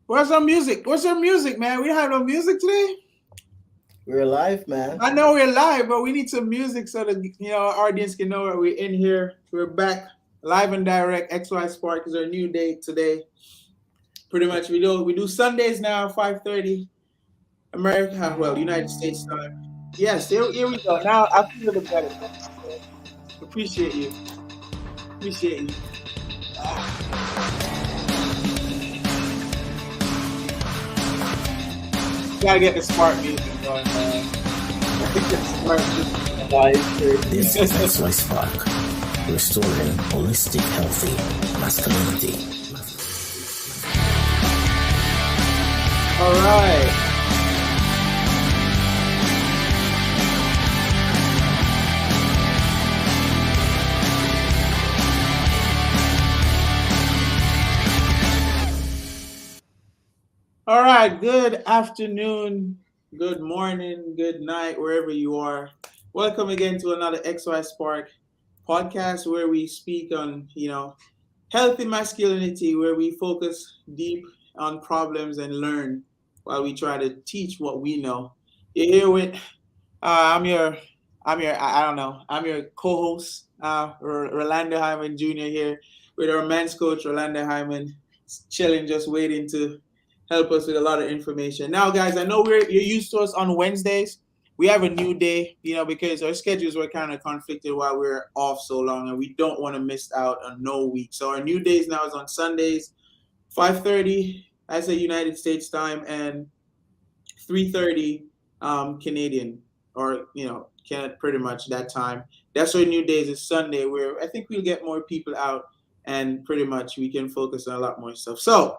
Where's our music? Where's our music, man? We don't have no music today. We're alive, man. I know we're live, but we need some music so that our audience can know that we're in here. We're back live and direct. XY Spark is our new day today. Pretty much, we do Sundays now, 5:30 America. Well, United States time. Yes, here we go. Now I feel a little better. Appreciate you. Appreciate you. Gotta get the smart music going, man. Smart music. This is XY Spark, restoring holistic, healthy masculinity. All right. All right. Good afternoon, good morning, good night, wherever you are. Welcome again to another XY Spark podcast where we speak on, healthy masculinity, where we focus deep on problems and learn while we try to teach what we know. You're here with, I don't know, I'm your co-host, Rolando Hyman Jr. here with our men's coach, Rolando Hyman, chilling, just waiting to help us with a lot of information. Now, guys, I know you're used to us on Wednesdays. We have a new day, because our schedules were kind of conflicted while we were off so long, and we don't want to miss out on no week. So our new days now is on Sundays, 5:30, I say United States time, and 3:30 Canadian, or Canada, pretty much that time. That's our new days is Sunday, where I think we'll get more people out, and pretty much we can focus on a lot more stuff. So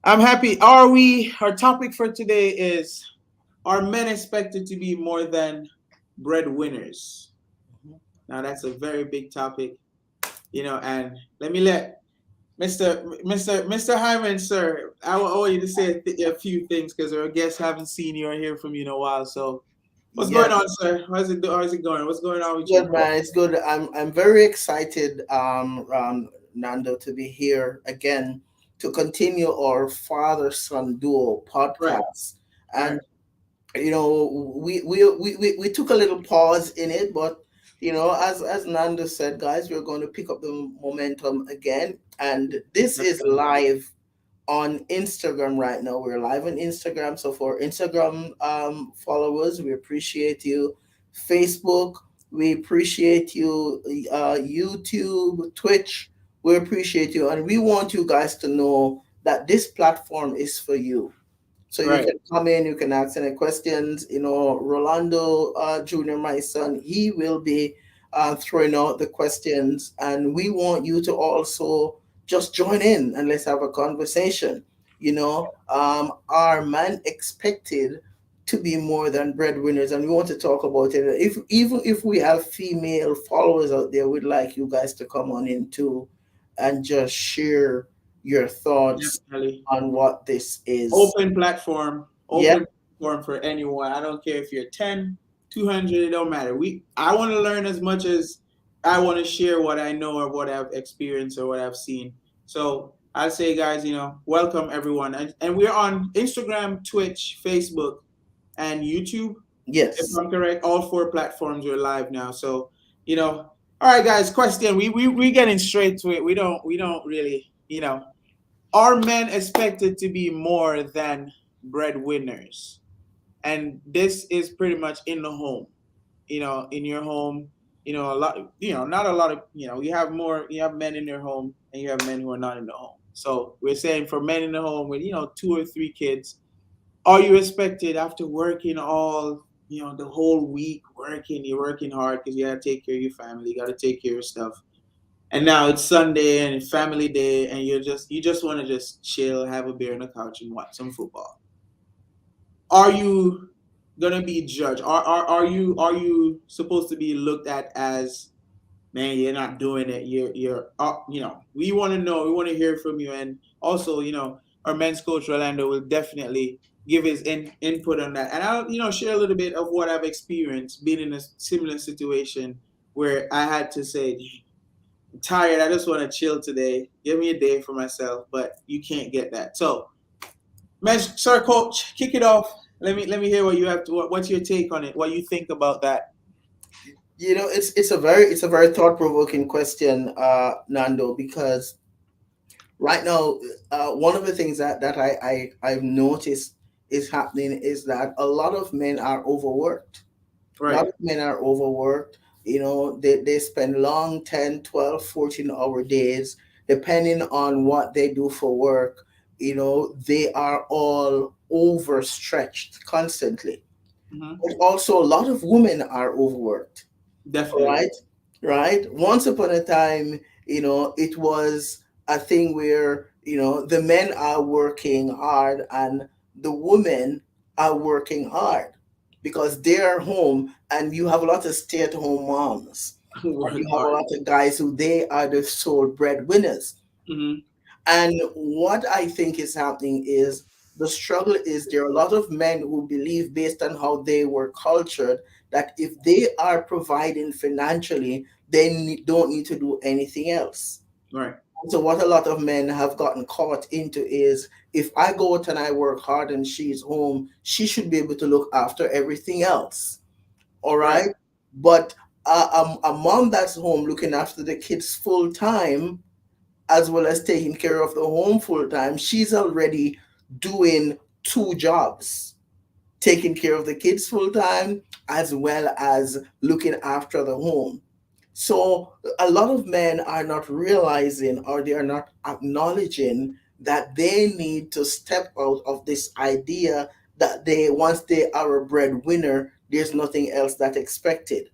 I'm happy. Our topic for today is, are men expected to be more than breadwinners? Now that's a very big topic, and let me let Mr. Hyman, sir, I want you to say a few things because our guests haven't seen you or hear from you in a while. So what's Yeah, going on, sir? How's it going? What's going on with good you? man. It's good. I'm very excited, Nando, to be here again to continue our father son duo Right, podcast. right. And we took a little pause in it, but as Nando said, guys, we're going to pick up the momentum again. And this is Definitely. live on Instagram right now. We're live on Instagram. So for Instagram followers, we appreciate you. Facebook, we appreciate you. YouTube, Twitch, we appreciate you. And we want you guys to know that this platform is for you. So you Right. can come in, you can ask any questions. Rolando Jr., my son, he will be throwing out the questions, and we want you to also just join in and let's have a conversation. Are men expected to be more than breadwinners? And we want to talk about it. If even if we have female followers out there, we'd like you guys to come on in too and just share your thoughts Definitely. on what this is. Open platform. Yeah, Open platform for anyone. I don't care if you're 10, 200. It don't matter. I want to learn as much as I want to share what I know or what I've experienced or what I've seen. So I'll say, guys, welcome everyone. And we're on Instagram, Twitch, Facebook, and YouTube. If yes. I'm correct, all four platforms are live now. So, all right, guys. Question: We getting straight to it. We don't really, are men expected to be more than breadwinners? And this is pretty much in the home. In your home, a lot. Not a lot of. You have more. You have men in their home, and you have men who are not in the home. So we're saying for men in the home with two or three kids, are you expected after working the whole week, you're working hard because you gotta take care of your family, you gotta take care of stuff, and now it's Sunday and it's family day, and you just want to just chill, have a beer on the couch, and watch some football? Are you gonna be judged? Are you supposed to be looked at as, man, you're not doing it. We want to know. We want to hear from you, and also, our men's coach Rolando will definitely give his input on that, and I'll, share a little bit of what I've experienced being in a similar situation where I had to say, I'm tired. I just want to chill today. Give me a day for myself, but you can't get that. So Sir Coach, kick it off. Let me hear what you have to. What's your take on it? What you think about that? It's a very thought provoking question, Nando, because right now, one of the things that I've noticed is happening is that a lot of men are overworked. A lot Right. of men are overworked. They spend long 10, 12, 14-hour days, depending on what they do for work. They are all overstretched constantly. Hmm. But also, a lot of women are overworked, Definitely. right? Right. Once upon a time, it was a thing where, the men are working hard and the women are working hard because they're home, and you have a lot of stay-at-home moms, or you Work have a hard. lot of guys who they are the sole breadwinners. Hmm. And what I think is happening is the struggle is there are a lot of men who believe, based on how they were cultured, that if they are providing financially, they don't need to do anything else. Right. So what a lot of men have gotten caught into is, if I go out and I work hard and she's home, she should be able to look after everything else. All Right. right. But a mom that's home looking after the kids full time, as well as taking care of the home full time, she's already doing two jobs, taking care of the kids full time as well as looking after the home. So a lot of men are not realizing, or they are not acknowledging, that they need to step out of this idea that once they are a breadwinner, there's nothing else that's expected.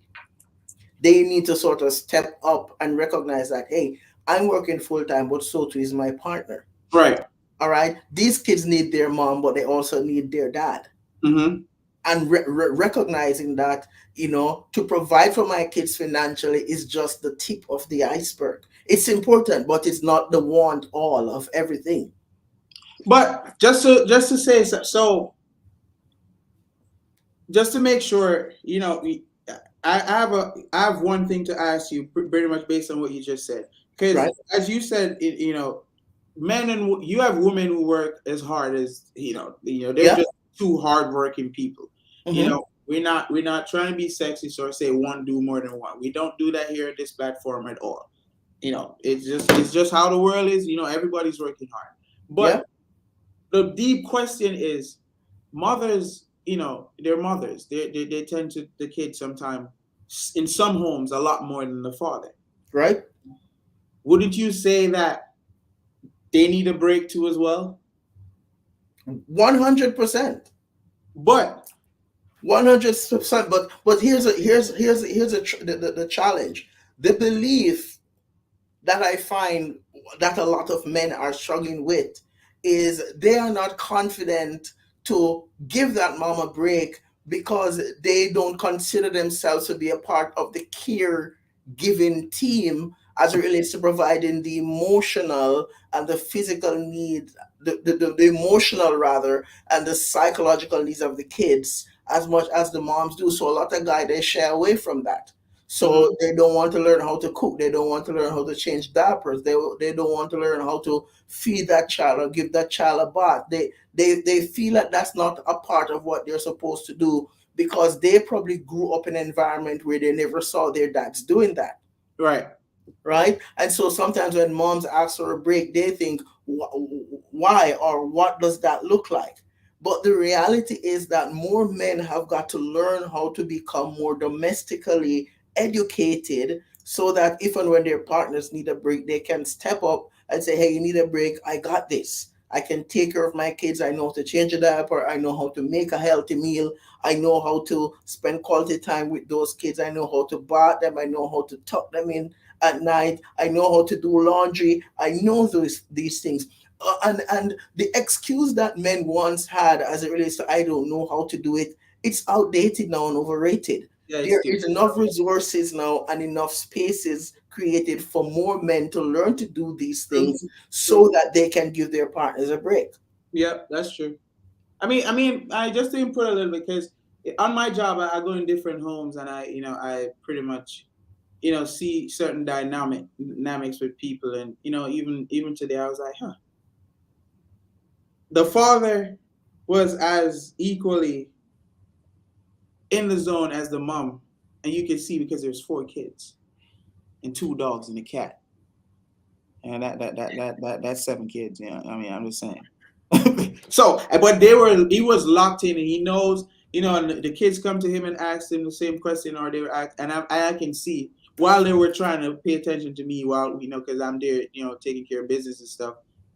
They need to sort of step up and recognize that, hey, I'm working full time, but so too is my partner. Right. All right. These kids need their mom, but they also need their dad. Hmm. And recognizing that, to provide for my kids financially is just the tip of the iceberg. It's important, but it's not the want all of everything. But just to say so, just to make sure, I have one thing to ask you, pretty much based on what you just said, because Right. as you said, men and you have women who work as hard as they're Yeah. just two hardworking people. Hmm. We're not trying to be sexist or say one do more than one. We don't do that here at this platform at all. It's just how the world is. Everybody's working hard, Yeah. but the deep question is, mothers, they're mothers. They tend to the kids sometimes, in some homes, a lot more than the father. Right. Wouldn't you say that they need a break too as well? 100%. But 100%. But here's the challenge. The belief that I find that a lot of men are struggling with is they are not confident to give that mom a break because they don't consider themselves to be a part of the care giving team as it relates to providing the emotional and the physical needs, the emotional rather, and the psychological needs of the kids as much as the moms do. So a lot of guys, they shy away from that. mhm, So they don't want to learn how to cook. They don't want to learn how to change diapers. They don't want to learn how to feed that child or give that child a bath. They feel that that's not a part of what they're supposed to do because they probably grew up in an environment where they never saw their dads doing that, right, right? And so sometimes when moms ask for a break, they think, why or what does that look like? But the reality is that more men have got to learn how to become more domestically educated so that if and when their partners need a break, they can step up and say, hey, you need a break, I got this. I can take care of my kids. I know how to change a diaper. I know how to make a healthy meal. I know how to spend quality time with those kids. I know how to bath them. I know how to tuck them in at night. I know how to do laundry. I know these things. And the excuse that men once had as it relates to I don't know how to do it, it's outdated now and overrated. yeah, it's There still, is enough resources now and enough spaces created for more men to learn to do these true, things true. so that they can give their partners a break. Yeah, that's true. I just to input a little bit because on my job, I go in different homes and I pretty much see certain dynamics with people, and even today I was like, huh, the father. was as equally in the zone as the mom, and you can see because there's 4 kids and 2 dogs and a cat, and that's 7 kids. Yeah, I mean, I'm just saying. So, but he was locked in, and he knows, and the kids come to him and ask him the same question, or they were asked, and I can see while they were trying to pay attention to me, while because I'm there, taking care of business and stuff,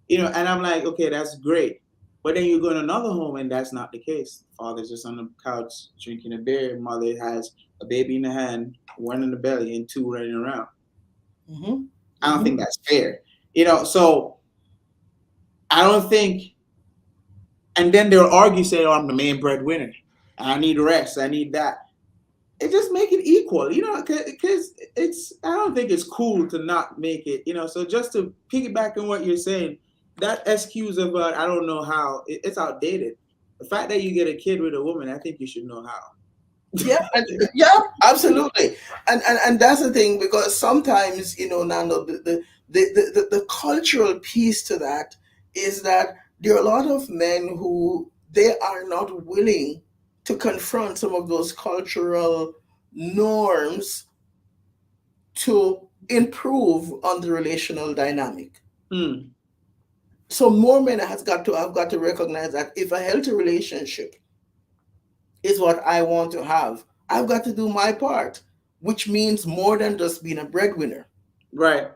and I'm like, okay, that's great. But then you go in another home, and that's not the case. Father's just on the couch drinking a beer. Mother has a baby in the hand, one in the belly, and 2 running around. Mm-hmm. I don't Mm-hmm. think that's fair. So I don't think. And then they'll argue, say, "Oh, I'm the main breadwinner. I need rest. I need that." It just make it equal, because it's. I don't think it's cool to not make it. So just to piggyback on what you're saying, that excuse about I don't know how, it's outdated. The fact that you get a kid with a woman, I think you should know how. Yeah, yeah, absolutely, and that's the thing, because sometimes, Nando, the cultural piece to that is that there are a lot of men who they are not willing to confront some of those cultural norms to improve on the relational dynamic. Hmm. So more men has got to have got to recognize that if a healthy relationship is what I want to have, I've got to do my part, which means more than just being a breadwinner, Right.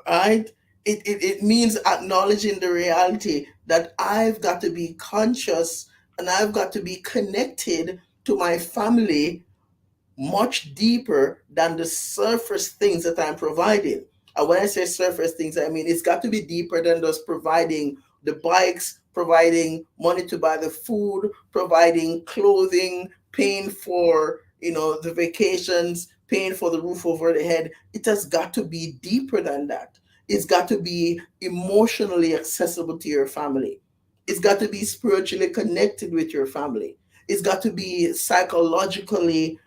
right? It means acknowledging the reality that I've got to be conscious and I've got to be connected to my family much deeper than the surface things that I'm providing. And when I say surface things, I mean it's got to be deeper than just providing the bikes, providing money to buy the food, providing clothing, paying for, the vacations, paying for the roof over the head. It has got to be deeper than that. It's got to be emotionally accessible to your family. It's got to be spiritually connected with your family. It's got to be psychologically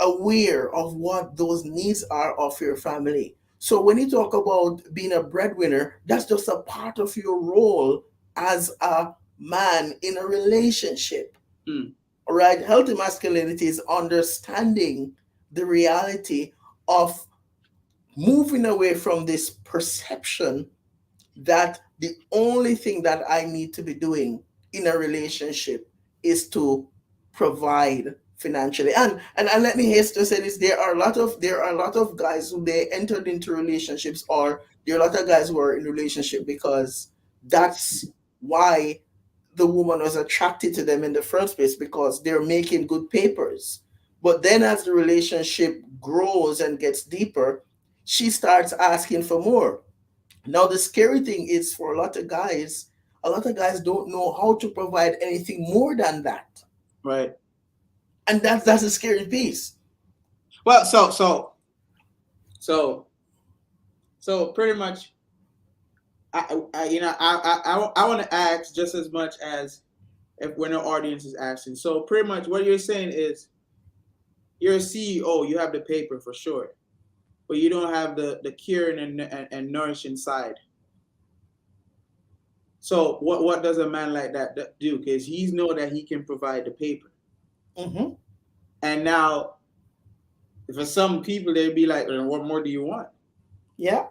aware of what those needs are of your family. So when you talk about being a breadwinner, that's just a part of your role as a man in a relationship. Hmm. All right, healthy masculinity is understanding the reality of moving away from this perception that the only thing that I need to be doing in a relationship is to provide financially. And let me hasten to say this: there are a lot of guys who they entered into relationships, or there are a lot of guys who are in relationship because that's why the woman was attracted to them in the first place, because they're making good papers. But then as the relationship grows and gets deeper, she starts asking for more. Now, the scary thing is for a lot of guys don't know how to provide anything more than that. Right. And that's a scary piece. Well, so pretty much, I want to ask just as much as if when the audience is asking. So pretty much what you're saying is you're a CEO, you have the paper for sure, but you don't have the curing and nourishing side. So what does a man like that do? Because he's know that he can provide the paper, Hmm. and now for some people they'd be like, "Well, what more do you want?" Yeah,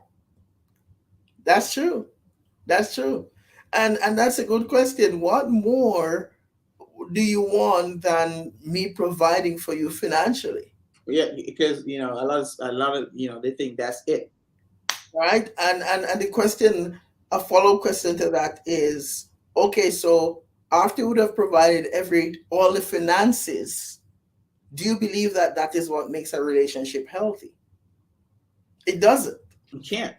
that's true. That's true. And that's a good question. What more do you want than me providing for you financially? Yeah, because a lot of they think that's it. Right? And the question, a follow question to that is, okay, so after you would have provided every all the finances, do you believe that that is what makes a relationship healthy? It doesn't. You can't.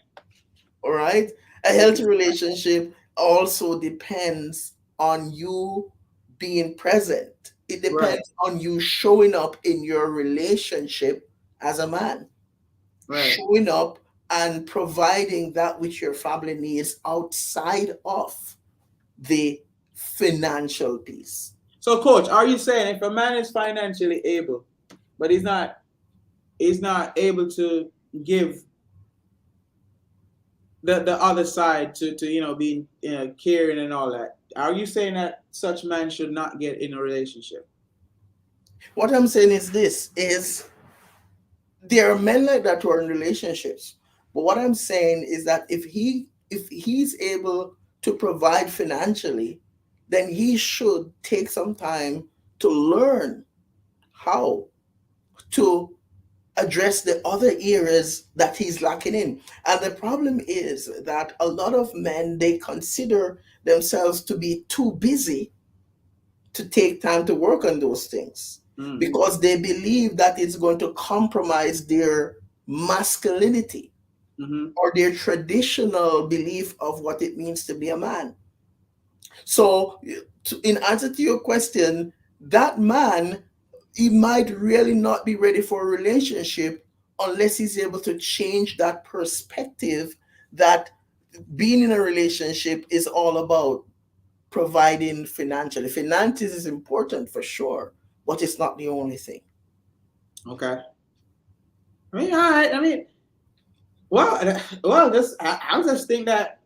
All right. A healthy relationship also depends on you being present. It Right, depends on you showing up in your relationship as a man, right. showing up and providing that which your family needs outside of the financial piece. So, coach, are you saying if a man is financially able, but he's not able to give the other side to being caring and all that. Are you saying that such man should not get in a relationship? What I'm saying is this is there are men like that who are in relationships. But what I'm saying is that if he's able to provide financially, then he should take some time to learn how to address the other areas that he's lacking in. And the problem is that a lot of men, they consider themselves to be too busy to take time to work on those things Mm. because they believe that it's going to compromise their masculinity Mm-hmm. or their traditional belief of what it means to be a man. So, in answer to your question, that man, he might really not be ready for a relationship unless he's able to change that perspective that being in a relationship is all about providing financially. Finances is important for sure, but it's not the only thing. Okay. I mean, all right. I mean, well, just I just think that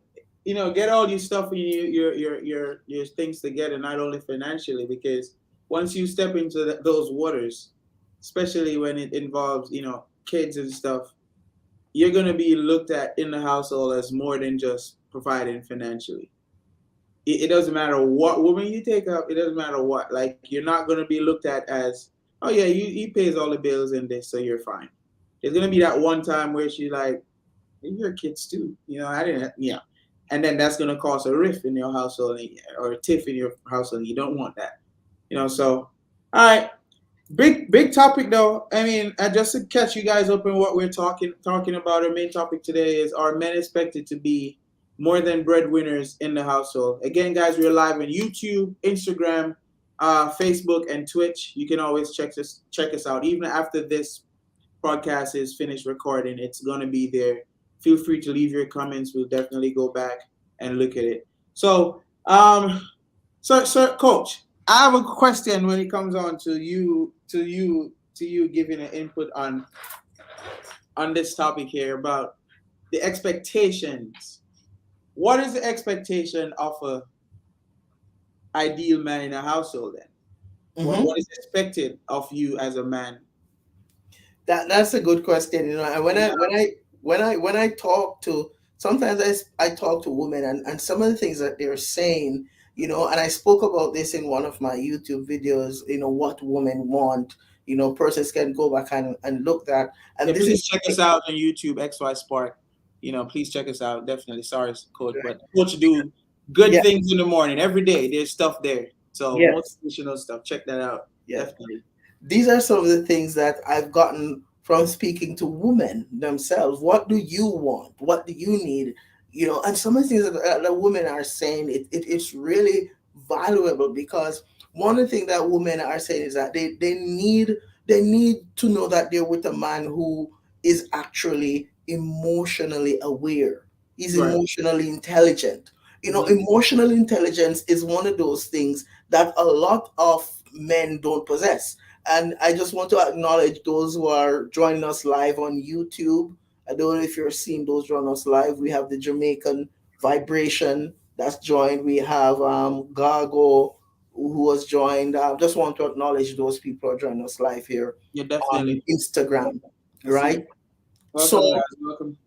get all your stuff and your things together, not only financially, because once you step into those waters, especially when it involves kids and stuff, you're gonna be looked at in the household as more than just providing financially. It doesn't matter what woman you take up. It doesn't matter what. Like you're not gonna be looked at as, oh yeah, he pays all the bills in this, so you're fine. There's gonna be that one time where she's like, you're kids too. I didn't, and then that's gonna cause a rift in your household or a tiff in your household. You don't want that. So all right, big topic though. I mean, just to catch you guys up in what we're talking about, our main topic today is: are men expected to be more than breadwinners in the household? Again, guys, we're live on YouTube, Instagram, Facebook, and Twitch. You can always check us out even after this podcast is finished recording. It's gonna be there. Feel free to leave your comments. We'll definitely go back and look at it. So, Coach, I have a question when it comes on to you giving an input on this topic here about the expectations. What is the expectation of a ideal man in a household then? What Hmm. what is expected of you as a man? That's a good question. And when Yeah. I talk to, sometimes I talk to women, and some of the things that they're saying, and I spoke about this in one of my YouTube videos. What women want. Persons can go back and look that, Yeah, and this please is check us out on YouTube, XY Spark. Please check us out. Definitely. Sorry, Coach, but Coach do good yeah, things in the morning every day. There's stuff there, so yes, motivational stuff. Check that out. yes. Definitely. These are some of the things that I've gotten from speaking to women themselves. What do you want? What do you need? And some of the things that the women are saying, it's really valuable because one of the things that women are saying is that they need to know that they're with a man who is actually emotionally aware. He's Right. emotionally intelligent. Hmm. Emotional intelligence is one of those things that a lot of men don't possess. And I just want to acknowledge those who are joining us live on YouTube. I don't know if you're seeing those join us live. We have the Jamaican Vibration that's joined. We have Gargo who was joined. I just want to acknowledge those people who are joining us live here Yeah, on definitely. Instagram, I see. right? Welcome, So guys. Welcome.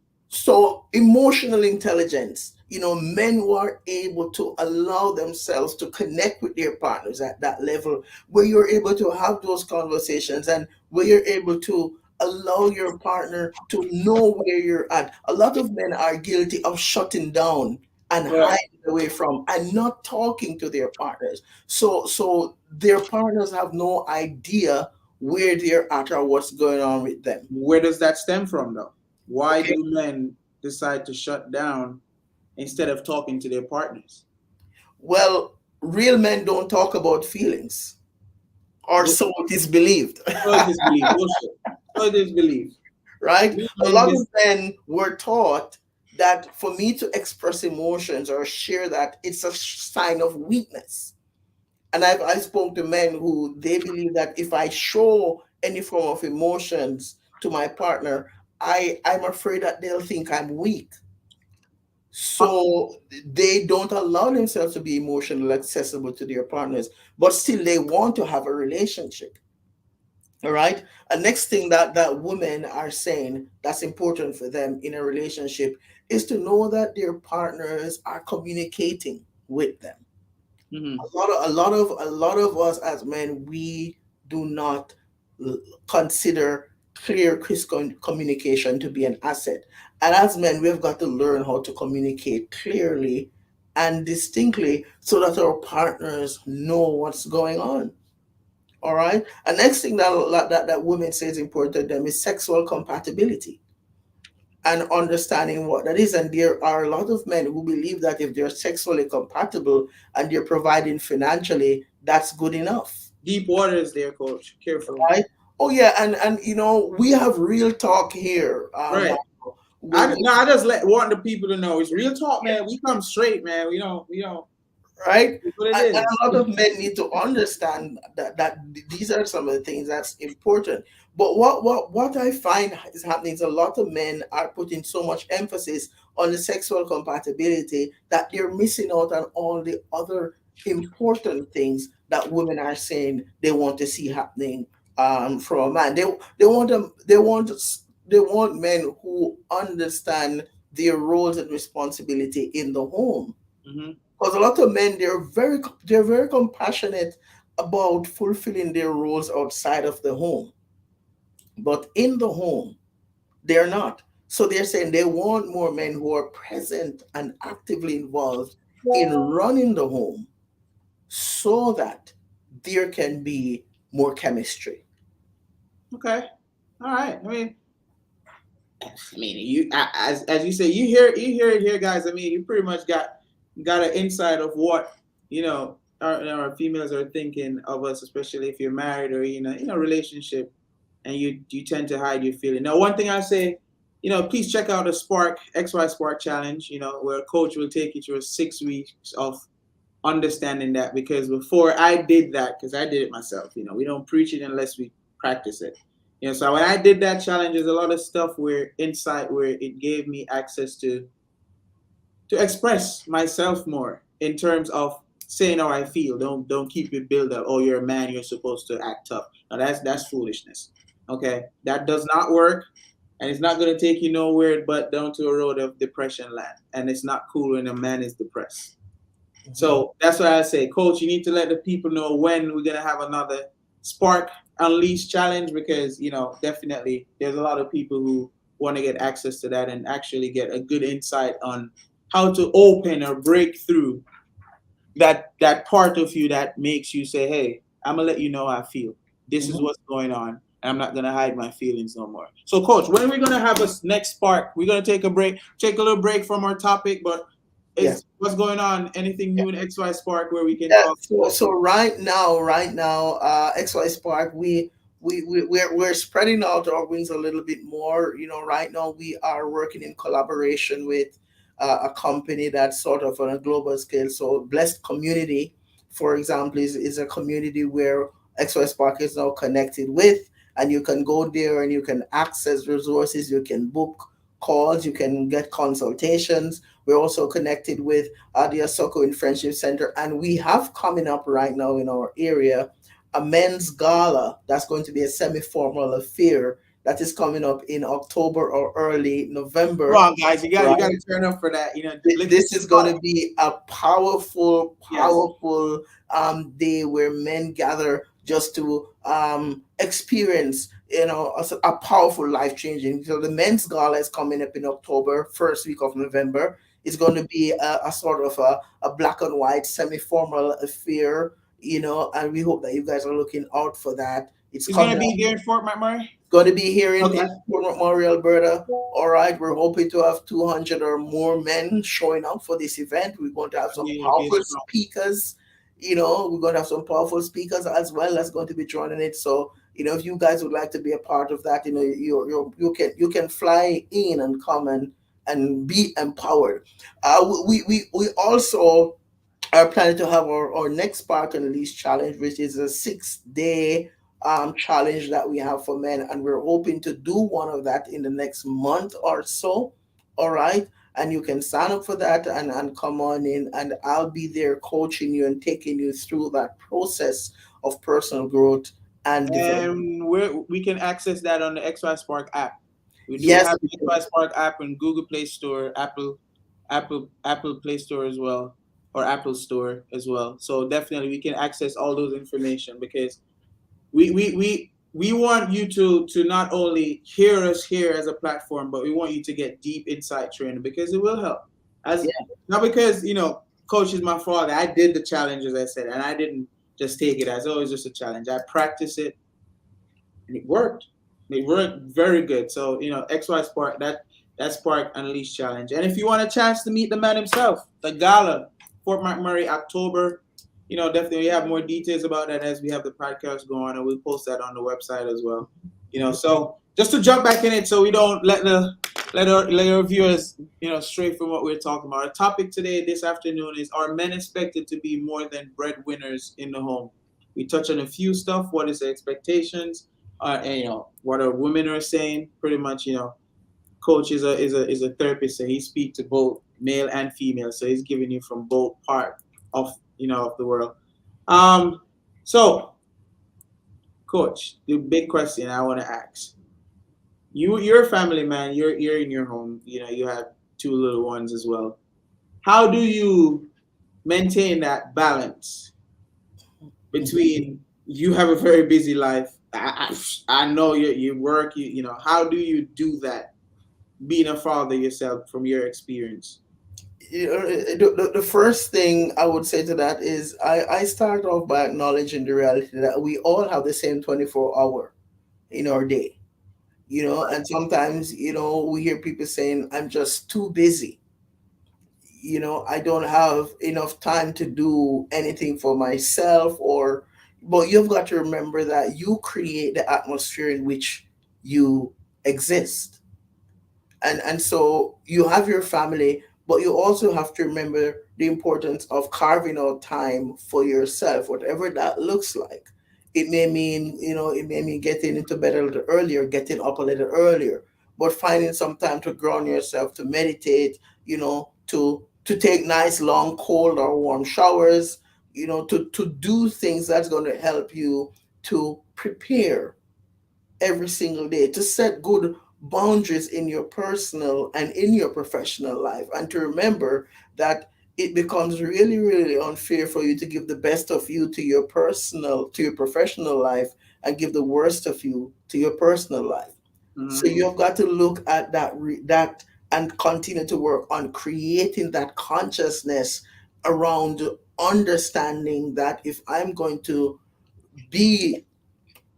emotional intelligence, men who are able to allow themselves to connect with their partners at that level where you're able to have those conversations and where you're able to allow your partner to know where you're at. A lot of men are guilty of shutting down and Right. hiding away from and not talking to their partners. So their partners have no idea where they're at or what's going on with them. Where does that stem from, though? Why Okay. do men decide to shut down instead of talking to their partners? Well, real men don't talk about feelings, or Bu- so it is believed, So it is belief. Bullshit. So it is belief. right? We A men lot just of men were taught that for me to express emotions or share that, it's a sign of weakness. And I spoke to men who they believe that if I show any form of emotions to my partner, I'm afraid that they'll think I'm weak. Uh, So they don't allow themselves to be emotionally accessible to their partners, but still they want to have a relationship. All right. And next thing that women are saying that's important for them in a relationship is to know that their partners are communicating with them. mhm. A lot of us as men, we do not l- consider clear crisp communication to be an asset. And as men, we've got to learn how to communicate clearly and distinctly so that our partners know what's going on. All right. And next thing that women say is important to them is sexual compatibility and understanding what that is. And there are a lot of men who believe that if they're sexually compatible and they're providing financially, that's good enough. Deep waters there, coach. Careful. Right? Oh yeah, and we have real talk here. Right. With, with I just want the people to know it's real talk, man. We come straight, man. We don't right? it's what it And is. a lot of men need to understand that these are some of the things that's important. But what I find is happening is a lot of men are putting so much emphasis on the sexual compatibility that they're missing out on all the other important things that women are saying they want to see happening from a man. They want them they want men who understand their roles and responsibility in the home, Hmm. because a lot of men they're very compassionate about fulfilling their roles outside of the home, but in the home they're not. So they're saying they want more men who are present and actively involved in running the home so that there can be more chemistry. Okay. All right. I mean, as you say, you hear it here, guys. I mean, you pretty much got an insight of what our females are thinking of us, especially if you're married or relationship, and you tend to hide your feeling. Now, one thing I say, please check out the Spark XY Spark Challenge. Where a coach will take you through 6 weeks of understanding that, because before I did that, because I did it myself, we don't preach it unless we practice it. So when I did that challenge, there's a lot of stuff where insight where it gave me access to express myself more in terms of saying how I feel. Don't keep it build up. Oh, you're a man, you're supposed to act tough. Now that's foolishness. Okay, that does not work, and it's not gonna take you nowhere but down to a road of depression land. And it's not cool when a man is depressed. Mhm. So that's why I say, Coach, you need to let the people know when we're gonna have another Spark Unleashed challenge, because definitely there's a lot of people who want to get access to that and actually get a good insight on how to open or break through that part of you that makes you say, "Hey, I'm gonna let you know how I feel. This is Mhm. what's going on, and I'm not gonna hide my feelings no more." So, Coach, when are we gonna have a next spark? We're gonna take a break, take a little break from our topic, but Yeah. is what's going on? Anything new in XY Spark where we can Yeah, talk so about? so right now, XY Spark, we're spreading out our wings a little bit more. Right now we are working in collaboration with a company that's sort of on a global scale. So Blessed Community, for example, is a community where XY Spark is now connected with, and you can go there and you can access resources, you can book calls, you can get consultations. We're also connected with the Asoko in Friendship Center. And we have coming up right now in our area a men's gala that's going to be a semi formal affair that is coming up in October or early Come November. on, guys, you got Right. to turn up for that. Lift This this is going up. to be a powerful, Yes. powerful day where men gather just to experience, a powerful life changing. So the men's gala is coming up in October, first week of November. It's going to be a sort of a black and white semi formal affair, and we hope that you guys are looking out for that. It's It's gonna coming be there in Fort McMurray. going to be here in Okay. Port McMurray, Alberta. All right, we're hoping to have 200 or more men showing up for this event. We're going to have I some mean, it'll be powerful strong. speakers. We're going to have some powerful speakers as well that's going to be joining it. So, if you guys would like to be a part of that, you can fly in and come and be empowered. We also are planning to have our next Spark and Release challenge, which is a 6 day challenge that we have for men, and we're hoping to do one of that in the next month or so. All right, and you can sign up for that and come on in, and I'll be there coaching you and taking you through that process of personal growth and development. And we can access that on the XY Spark app. We do Yes, have the XY Spark app in Google Play Store, Apple Play Store as well, or Apple Store as well. So definitely we can access all those information, because we want you to not only hear us here as a platform, but we want you to get deep insight training, because it will help. As yeah, not because coach is my father. I did the challenge, as I said, and I didn't just take it as, oh, it's just a challenge. I practiced it, and it worked. It worked very good. So XY Spark, that Spark Unleashed challenge. And if you want a chance to meet the man himself, the gala, Fort McMurray, October. Definitely we have more details about that as we have the podcast going, and we'll post that on the website as well. So just to jump back in it, so we don't let our viewers stray from what we're talking about. Our topic today, this afternoon, is: are men expected to be more than breadwinners in the home? We touch on a few stuff. What is the expectations? And what our women are saying. Pretty much, coach is a therapist, so he speaks to both male and female. So he's giving you from both part of of the world. Um, so coach, the big question I want to ask you're a family man. You're in your home. You have two little ones as well. How do you maintain that balance between, you have a very busy life? I know you work. How do you do that? Being a father yourself, from your experience. the first thing I would say to that is I start off by acknowledging the reality that we all have the same 24-hour in our day, and sometimes, we hear people saying, I'm just too busy. I don't have enough time to do anything for myself, but you've got to remember that you create the atmosphere in which you exist. And so you have your family, but you also have to remember the importance of carving out time for yourself, whatever that looks like. It may mean getting into bed a little earlier, getting up a little earlier, but finding some time to ground yourself, to meditate, to take nice long cold or warm showers, to do things that's going to help you to prepare every single day, to set good boundaries in your personal and in your professional life, and to remember that it becomes really, really unfair for you to give the best of you to your professional life, and give the worst of you to your personal life. So Mm-hmm. you've got to look at that and continue to work on creating that consciousness around understanding that if I'm going to be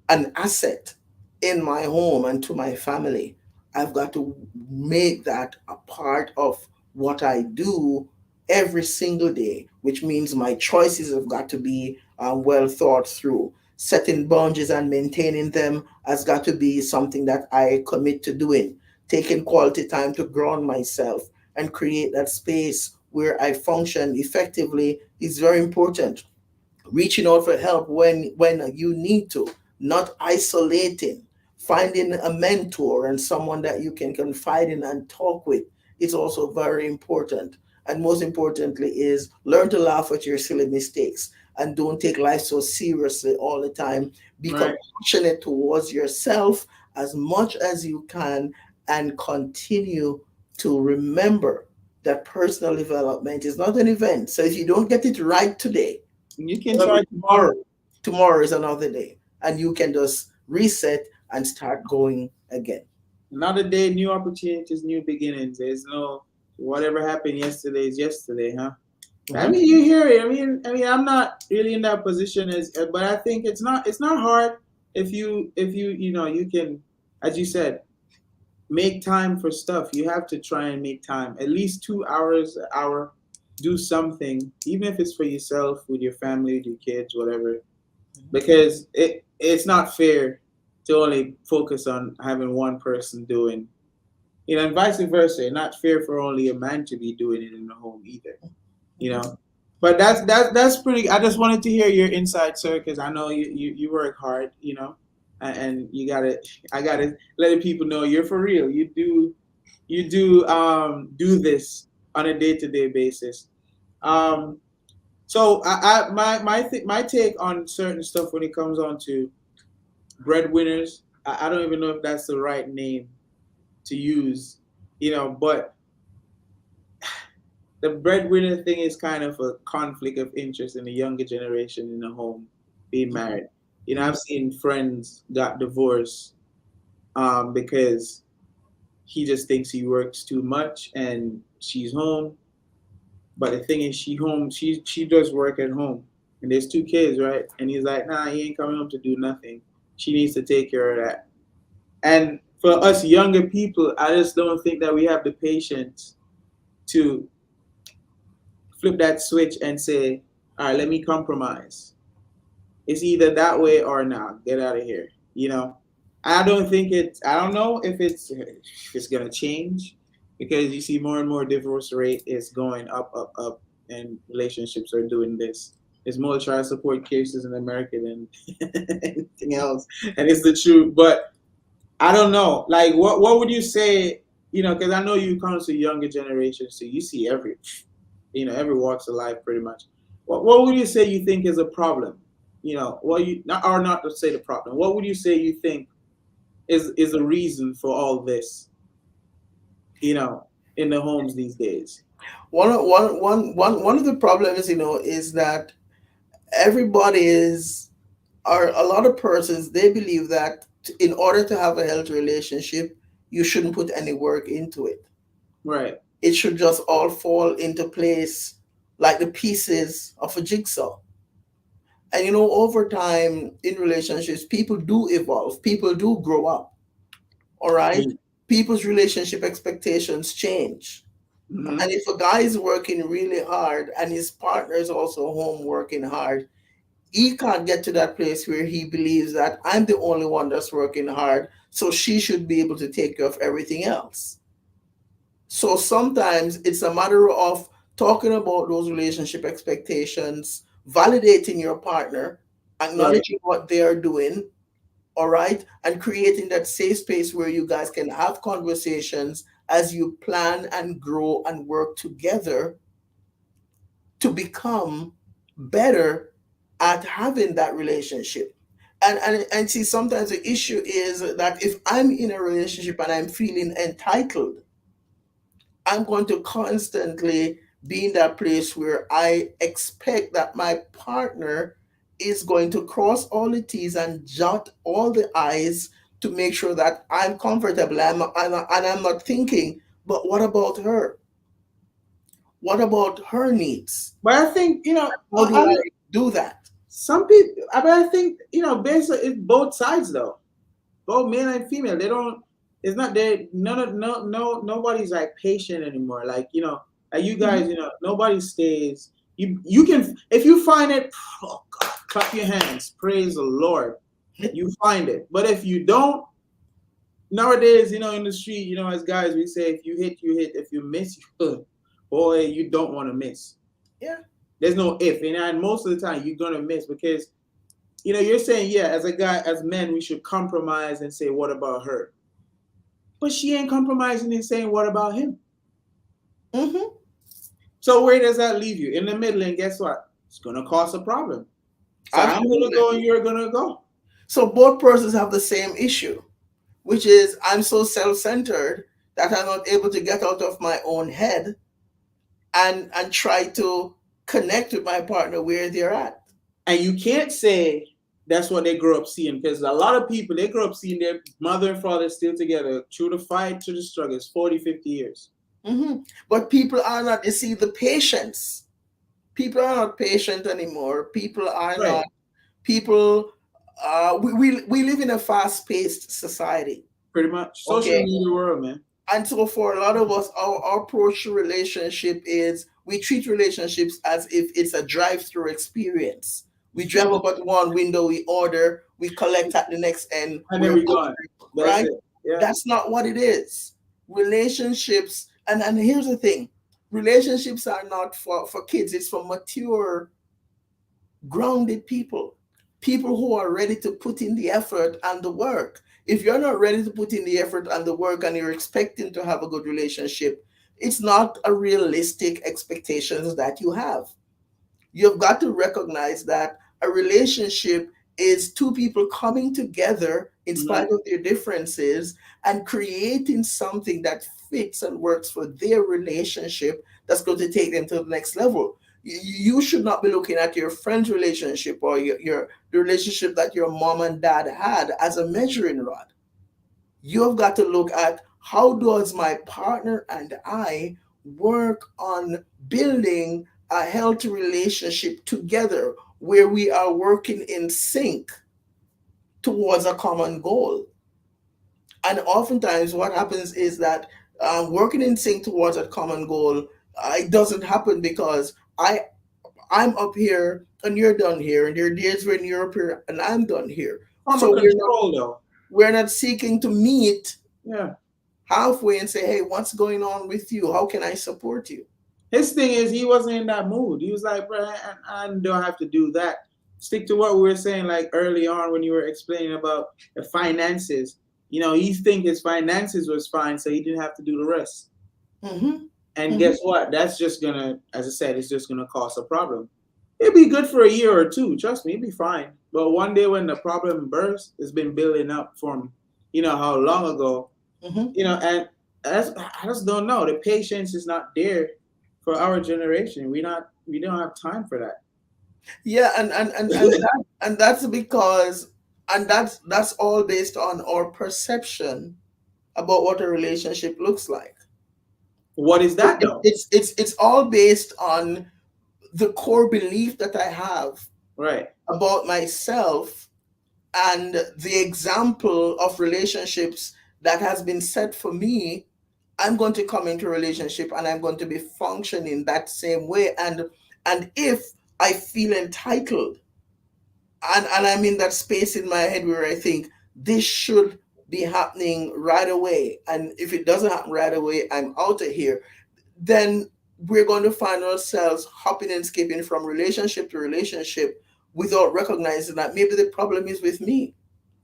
an asset in my home and to my family, I've got to make that a part of what I do every single day, which means my choices have got to be well thought through. Setting boundaries and maintaining them has got to be something that I commit to doing. Taking quality time to ground myself and create that space where I function effectively is very important. Reaching out for help when you need to, not isolating, finding a mentor and someone that you can confide in and talk with is also very important. And most importantly is learn to laugh at your silly mistakes and don't take life so seriously all the time. Be Right. compassionate towards yourself as much as you can, and continue to remember that personal development is not an event. So if you don't get it right today, You can maybe try tomorrow. tomorrow is another day, and you can just reset and start going again. Another day, new opportunities, new beginnings. There's no whatever happened yesterday is yesterday, huh? I Mhm. mean, you hear it. I mean, I'm not really in that position but I think it's not hard if you you can, as you said, make time for stuff. You have to try and make time, at least 2 hours, an hour, do something, even if it's for yourself, with your family, with your kids, whatever, because it's not fair to only focus on having one person doing, and vice versa. Not fair for only a man to be doing it in the home either, you Mhm. know. But that's pretty. I just wanted to hear your insight, sir, because I know you work hard, and you gotta. I gotta let the people know you're for real. You do you do this on a day-to-day basis. Um, so my take on certain stuff when it comes on to breadwinners, I don't even know if that's the right name to use, but the breadwinner thing is kind of a conflict of interest in the younger generation in the home being married. I've seen friends got divorced because he just thinks he works too much and she's home. But the thing is, she does work at home, and there's two kids, right? And he's like, nah, he ain't coming home to do nothing. She needs to take care of that. And for us younger people, I just don't think that we have the patience to flip that switch and say, all right, let me compromise. It's either that way or now. Get out of here. I don't think I don't know if it's gonna change because you see more and more divorce rate is going up, up, up, and relationships are doing this. There's more child support cases in America than anything else, and it's the truth. But I don't know. Like, what would you say? Because I know you come to younger generation, so you see every walks of life pretty much. What would you say you think is a problem? Well, you not or not to say the problem. What would you say you think is a reason for all this? In the homes these days. One of the problems, is that everybody is, or a lot of persons, they believe that in order to have a healthy relationship, you shouldn't put any work into it. Right. It should just all fall into place like the pieces of a jigsaw. And over time in relationships, people do evolve, people do grow up. All right. People's relationship expectations change. Mm-hmm. And if a guy is working really hard and his partner is also home working hard, he can't get to that place where he believes that I'm the only one that's working hard, so she should be able to take care of everything else. So sometimes it's a matter of talking about those relationship expectations, validating your partner, Right. acknowledging what they are doing, all right, and creating that safe space where you guys can have conversations as you plan and grow and work together to become better at having that relationship. And see, sometimes the issue is that if I'm in a relationship and I'm feeling entitled, I'm going to constantly be in that place where I expect that my partner is going to cross all the T's and jot all the I's to make sure that I'm comfortable. And I'm not thinking, but what about her? What about her needs? But I think How do I do that? some people. But I think basically it's both sides though. Both male and female. They don't. It's not they. None of no nobody's like patient anymore. Like like you guys. Mhm. Nobody stays. You can if you find it. Oh God, clap your hands. Praise the Lord. You find it. But if you don't, nowadays, in the street, as guys, we say if you hit, you hit. If you miss, boy, you don't want to miss. Yeah. There's no if, and most of the time you're gonna miss because you're saying as a guy, as men, we should compromise and say what about her, but she ain't compromising and saying what about him. Mm-hmm. So where does that leave you? In the middle, and guess what? It's gonna cause a problem. So I'm gonna Absolutely. go and you're gonna go. So both persons have the same issue, which is I'm so self-centered that I'm not able to get out of my own head and try to connect with my partner where they're at. And you can't say that's what they grow up seeing because a lot of people, they grow up seeing their mother and father still together through the fight, through the struggles, 40, 50 years. Mm-hmm. But people are not, you see, the patience. People are not patient anymore. People are Right. not, people, we live in a fast-paced society. Pretty much. Social Okay. media world, man. And so for a lot of us, our approach to relationship is we treat relationships as if it's a drive-through experience. We drive up at one window, we order, we collect at the next end, And then we're we good, gone. That's right? it. Yeah. That's not what it is. Relationships, and here's the thing, relationships are not for kids, it's for mature, grounded people, people who are ready to put in the effort and the work. If you're not ready to put in the effort and the work and you're expecting to have a good relationship, it's not a realistic expectations that you have. You've got to recognize that a relationship is two people coming together in spite Mhm. of their differences and creating something that fits and works for their relationship that's going to take them to the next level. You should not be looking at your friend's relationship or your the relationship that your mom and dad had as a measuring rod. You've got to look at how does my partner and I work on building a healthy relationship together where we are working in sync towards a common goal. And oftentimes what happens is that working in sync towards a common goal, it doesn't happen because I'm up here and you're down here, and there are days when you're up here and I'm down here. Form So of we're not control, though. we're not seeking to meet Yeah. halfway and say, hey, what's going on with you? How can I support you? His thing is he wasn't in that mood. He was like, bro, I don't have to do that. Stick to what we were saying like early on when you were explaining about the finances. You know, he think his finances was fine, so he didn't have to do the rest. Mm-hmm. And Mm-hmm. guess what? That's just gonna, as I said, it's just gonna cause a problem. It'll be good for a year or two. Trust me, it'll be fine. But one day when the problem bursts, it's been building up from, how long ago. Mm-hmm. And I just don't know. The patience is not there for our generation. We don't have time for that. Yeah, and that's because that's all based on our perception about what a relationship looks like. What is that though? It's all based on the core belief that I have Right. about myself and the example of relationships that has been set for me. I'm going to come into a relationship and I'm going to be functioning that same way. And if I feel entitled and I'm in that space in my head where I think this should be happening right away, and if it doesn't happen right away, I'm out of here, then we're going to find ourselves hopping and skipping from relationship to relationship without recognizing that maybe the problem is with me.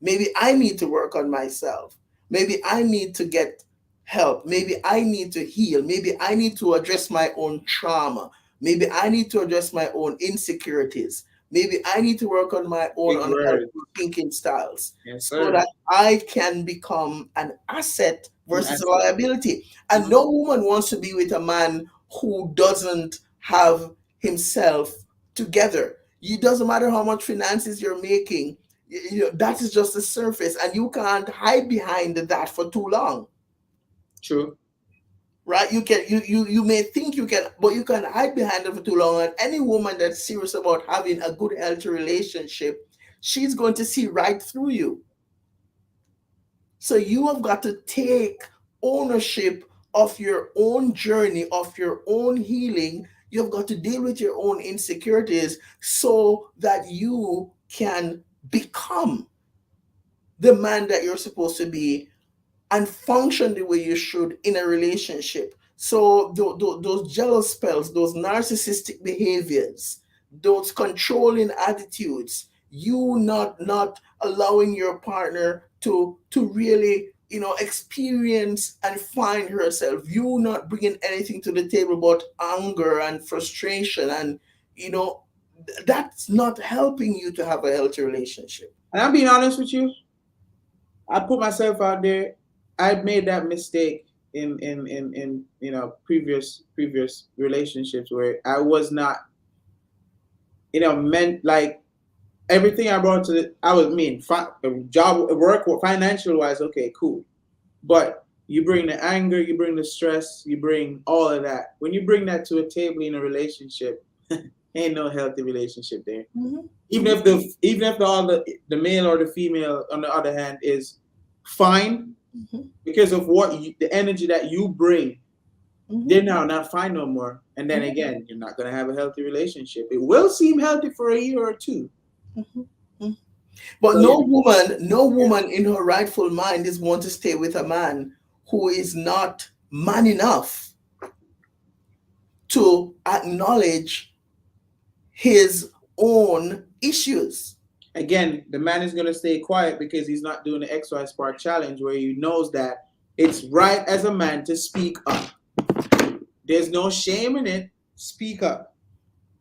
Maybe I need to work on myself. Maybe I need to get help. Maybe I need to heal. Maybe I need to address my own trauma. Maybe I need to address my own insecurities. Maybe I need to work on my own Big word. unhelpful thinking styles Yes, so sir. that I can become an asset versus That's a it. liability. And Mhm. no woman wants to be with a man who doesn't have himself together. It doesn't matter how much finances you're making, that is just the surface, and you can't hide behind that for too long. True. Right? You may think you can, but you can hide behind it for too long. And any woman that's serious about having a good healthy relationship, she's going to see right through you. So you have got to take ownership of your own journey, of your own healing. You've got to deal with your own insecurities so that you can become the man that you're supposed to be and function the way you should in a relationship. So those jealous spells, those narcissistic behaviors, those controlling attitudes, you not allowing your partner to really experience and find herself, you not bringing anything to the table but anger and frustration, and you know that's not helping you to have a healthy relationship. And I'm being honest with you. I put myself out there. I made that mistake in previous relationships where I was not meant like everything I brought to I was job work financial wise, okay, cool. But you bring the anger, you bring the stress, you bring all of that. When you bring that to a table in a relationship, ain't no healthy relationship there. Mhm. Even if the male or the female on the other hand is fine Mhm. because of the energy that you bring, they're Mhm. now not fine no more. And then Mhm. again, you're not gonna have a healthy relationship. It will seem healthy for a year or two. Mhm. Mhm. But So yeah, no yeah. woman in her rightful mind is going to stay with a man who is not man enough to acknowledge his own issues. again, the man is going to stay quiet because he's not doing the XY Spark challenge where he knows that it's right as a man to speak up. There's no shame in it. Speak up.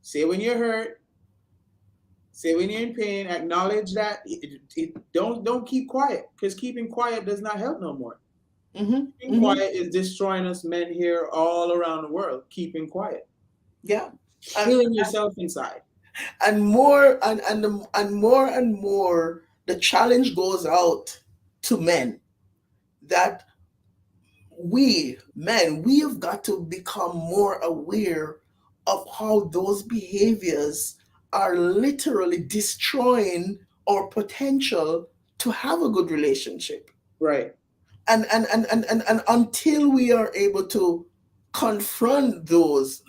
Say when you're hurt. Say when you're in pain. Acknowledge that. Don't keep quiet because keeping quiet does not help no more. Mm-hmm. Keeping quiet is destroying us men here all around the world. Keeping quiet. Yeah. Killing yourself inside. And more and more the challenge goes out to men that we men we have got to become more aware of how those behaviors are literally destroying our potential to have a good relationship. Right. And until we are able to confront those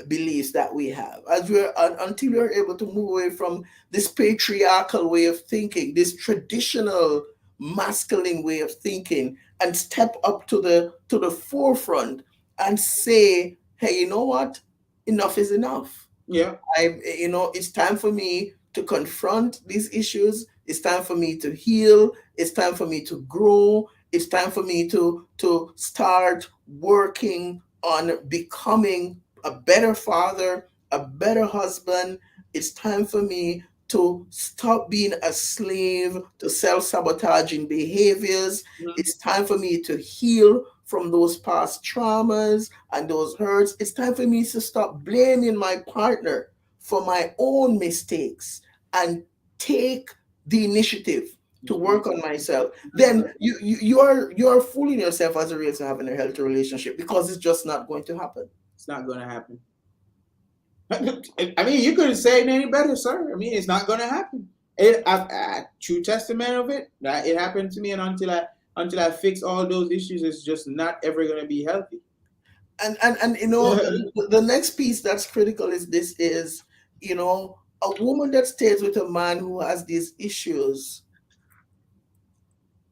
beliefs that we have, as we're until we are able to move away from this patriarchal way of thinking, this traditional masculine way of thinking, and step up to the forefront and say, hey, you know what, enough is enough. Yeah. It's time for me to confront these issues. It's time for me to heal. It's time for me to grow. It's time for me to start working on becoming a better father, a better husband. It's time for me to stop being a slave to self-sabotaging behaviors. Mhm. It's time for me to heal from those past traumas and those hurts. It's time for me to stop blaming my partner for my own mistakes and take the initiative to work on myself. Then you're fooling yourself as a result of having a healthy relationship, because it's just not going to happen. It's not going to happen. I mean, you couldn't say it any better, sir. I mean, it's not going to happen. True testament of it. That it happened to me, and until I fix all those issues, it's just not ever going to be healthy. And the next piece that's critical is this: is a woman that stays with a man who has these issues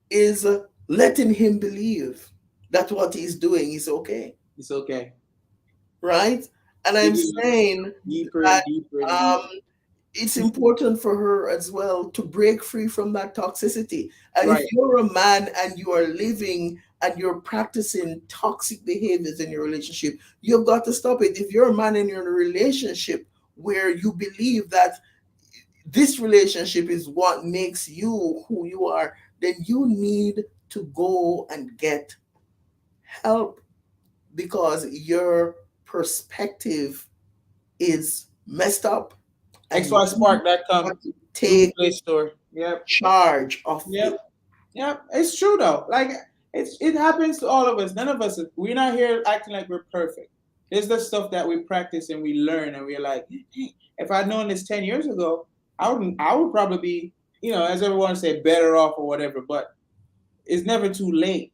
is letting him believe that what he's doing is okay. It's okay. Right? And I'm saying Deeper that and deeper and um, deeper. it's important for her as well to break free from that toxicity. And if Right. you're a man and you are living and you're practicing toxic behaviors in your relationship, you've got to stop it. If you're a man and you're in a relationship where you believe that this relationship is what makes you who you are, then you need to go and get help, because your perspective is messed up and you XYSpark.com. have to Google take Play Store. Yep. charge of Yep. it. Yep. It's true though. Like it happens to all of us. None of us. We're not here acting like we're perfect. There's the stuff that we practice and we learn, and we're like, hey, if I'd known this 10 years ago, I would probably be, as everyone say, better off or whatever. But it's never too late.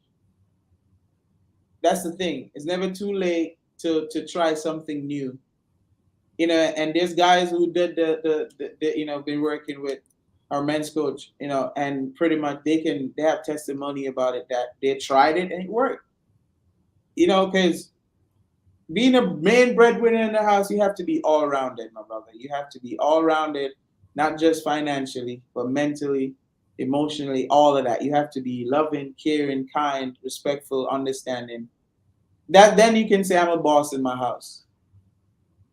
That's the thing. It's never too late to try something new. And there's guys who did been working with our men's coach, and pretty much they have testimony about it that they tried it and it worked. Because being a main breadwinner in the house, you have to be all rounded, my brother. You have to be all rounded, not just financially, but mentally, emotionally, all of that. You have to be loving, caring, kind, respectful, understanding. That then you can say I'm a boss in my house.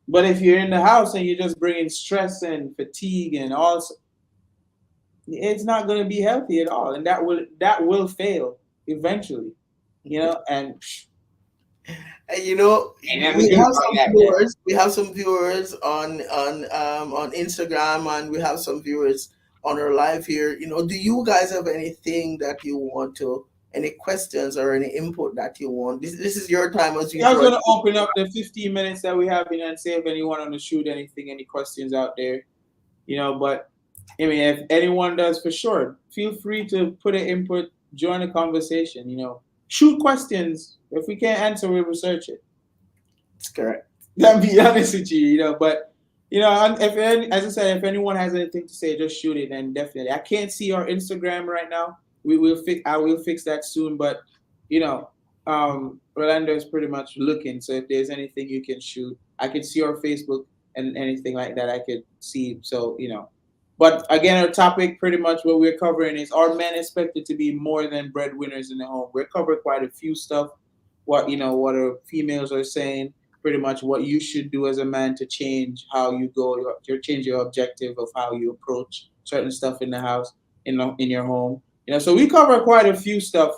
But if you're in the house and you're just bringing stress and fatigue and all, it's not going to be healthy at all, and that will fail eventually. And And ain't never we good have about some that, man. viewers. We have some viewers on Instagram, and we have some viewers on our live here. Do you guys have anything that you want to, any questions or any input that you want? This is your time as I was usual. going to open up the 15 minutes that we have in and see if anyone want to shoot anything, any questions out there. But I mean, if anyone does, for sure, feel free to put an input, join the conversation. Shoot questions. If we can't answer, we'll research it. That's correct. I'll be honest with you. But as I said, if anyone has anything to say, just shoot it. And definitely, I can't see our Instagram right now. I will fix that soon. But Rolando is pretty much looking. So if there's anything you can shoot, I can see our Facebook and anything like that. I could see. So But again, our topic pretty much what we're covering is, are men expected to be more than breadwinners in the home? We're covering quite a few stuff. What what our females are saying, pretty much what you should do as a man to change how you go, change your objective of how you approach certain stuff in the house, in your home. So we cover quite a few stuff,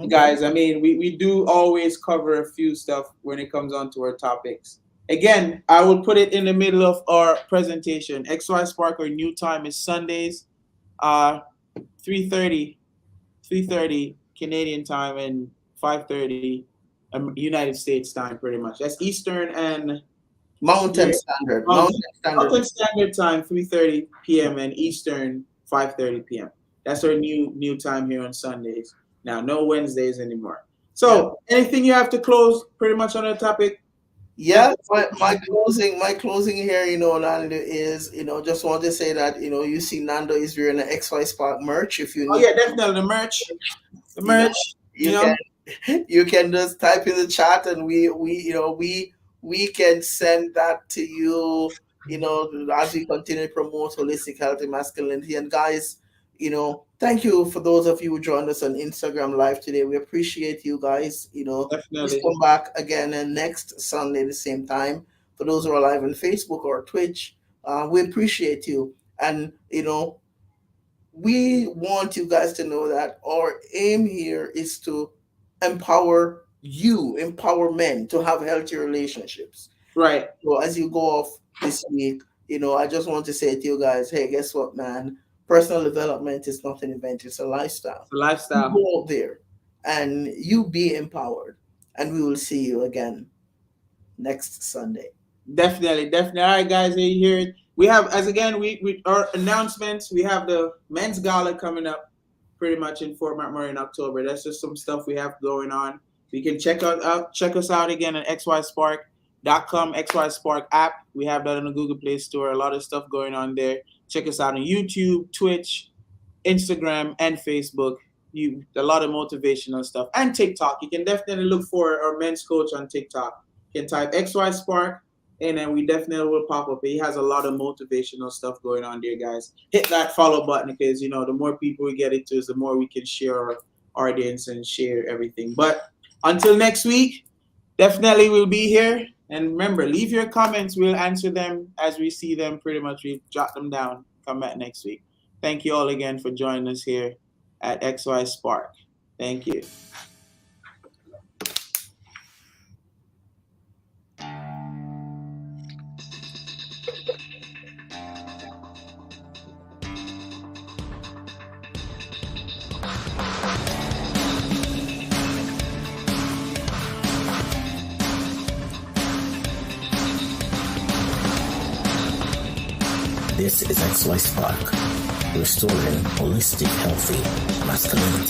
guys. I mean, we do always cover a few stuff when it comes on to our topics. Again, I will put it in the middle of our presentation. XY Spark, our new time is Sundays, 3:30, 3:30 Canadian time and 5:30 United States time, pretty much. That's Eastern and Mountain Standard. Mountain Standard Time, 3:30 p.m. and Eastern, 5:30 p.m. That's our new time here on Sundays. Now, no Wednesdays anymore. So, anything you have to close pretty much on the topic? Yeah, my closing here, Nando, is, just want to say that, you see Nando is wearing an XY Spark merch. If you need, definitely the merch. The merch, you can just type in the chat, and we can send that to you, as we continue to promote holistic health and masculinity. And guys, thank you for those of you who joined us on Instagram Live today. We appreciate you guys. Please come back again next Sunday the same time. For those who are live on Facebook or Twitch, we appreciate you. And, we want you guys to know that our aim here is to empower men to have healthy relationships. Right. So as you go off this week, I just want to say to you guys, hey, guess what, man? Personal development is not an event, it's a lifestyle. It's a lifestyle. You go out there and you be empowered. And we will see you again next Sunday. Definitely. All right, guys, you hear it. We have, as again, we our announcements. We have the men's gala coming up pretty much in Fort McMurray in October. That's just some stuff we have going on. You can check us out again at xyspark.com, XY Spark app. We have that on the Google Play Store. A lot of stuff going on there. Check us out on YouTube, Twitch, Instagram, and Facebook. A lot of motivational stuff. And TikTok. You can definitely look for our men's coach on TikTok. You can type XY Spark, and then we definitely will pop up. He has a lot of motivational stuff going on there, guys. Hit that follow button, because, the more people we get into, the more we can share our audience and share everything. But until next week, definitely we'll be here. And remember, leave your comments. We'll answer them as we see them. Pretty much, we jot them down. Come back next week. Thank you all again for joining us here at XY Spark. Thank you. This is XY Spark, restoring holistic, healthy masculinity.